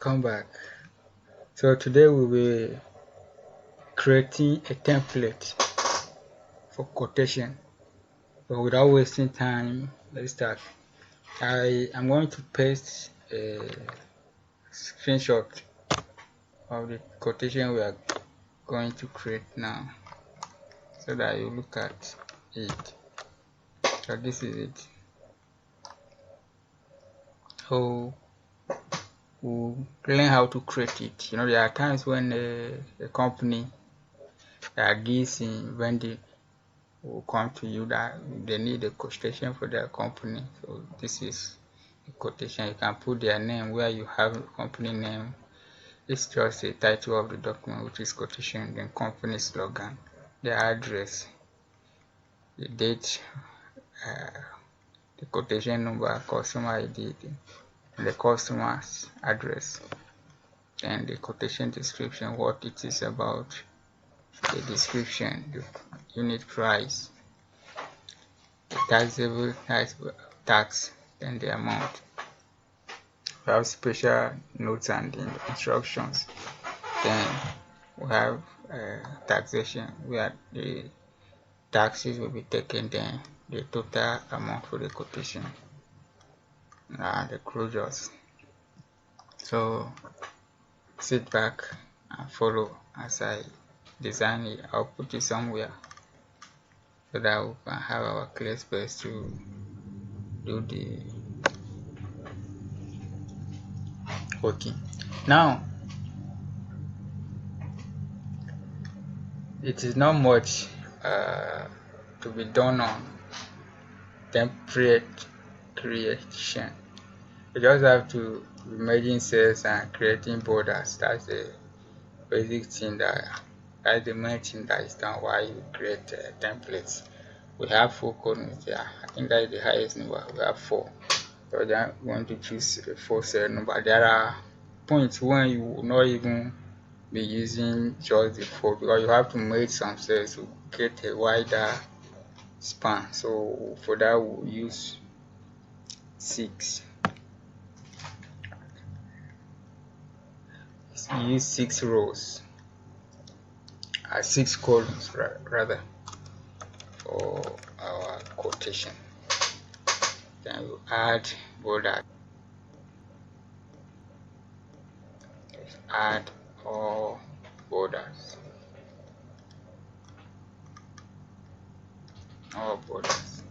Come back. So today we'll be creating a template for quotation. But without wasting time, let's start. I am going to paste a screenshot of the quotation we are going to create now so that you look at it. So this is it. So we'll learn how to create it. There are times when a company agrees in vending will come to you that they need a quotation for their company. So this is a quotation. You can put their name where you have the company name. It's just the title of the document, which is quotation, then company slogan, the address, the date, the quotation number, customer ID, the customer's address, and the quotation description, what it is about, the description, the unit price, the taxable tax, and the amount. We have special notes and instructions. Then we have taxation, where the taxes will be taken, then the total amount for the quotation and the closures. So sit back and follow as I design it. I'll put it somewhere so that we can have our clear space to do the working. Now it is not much to be done on template creation. You just have to be merging cells and creating borders. That's the basic thing that's the main thing that is done while you create templates. We have 4 columns here. I think that is the highest number. We have 4. So then we want to choose a 4 cell number. There are points when you will not even be using just the 4 because you have to merge some cells to get a wider span. So for that we'll use 6. Use 6 rows, 6 columns rather, for our quotation. Then we'll add border. Add all borders. All borders.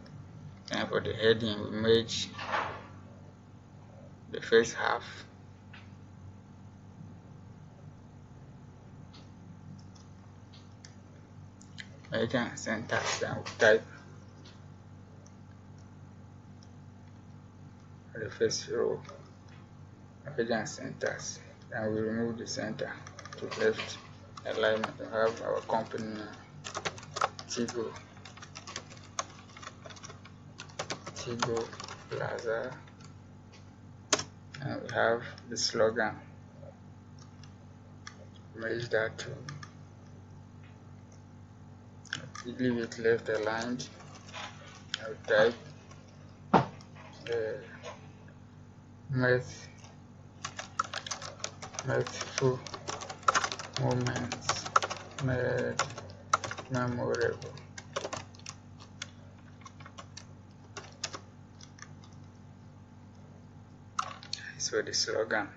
Then for the heading, we merge the first half. Merge and center. Then we type the first row. Merge and centers. Then we remove the center to left alignment. We have our company name, Tigo Plaza, and we have the slogan. Merge that too. Leave it left aligned. I'll type mirthful moments made memorable. So the slogan.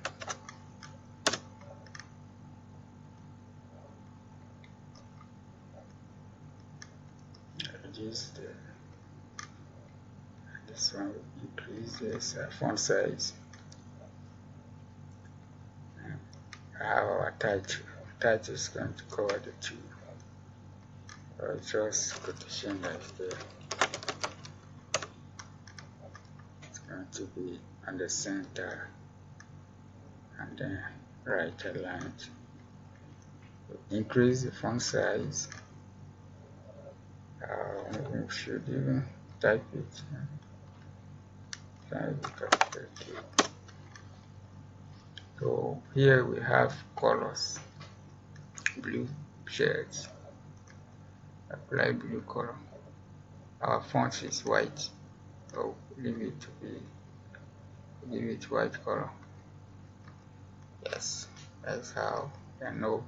Reduce this one will increase this font size. I have our title. Title is going to cover the 2. Or just quotation that is there. It's going to be on the center and then right aligned. Increase the font size. We should even type it. So here we have colors. Blue shades. Apply blue color. Our font is white, so leave it white color. Yes, that's how I know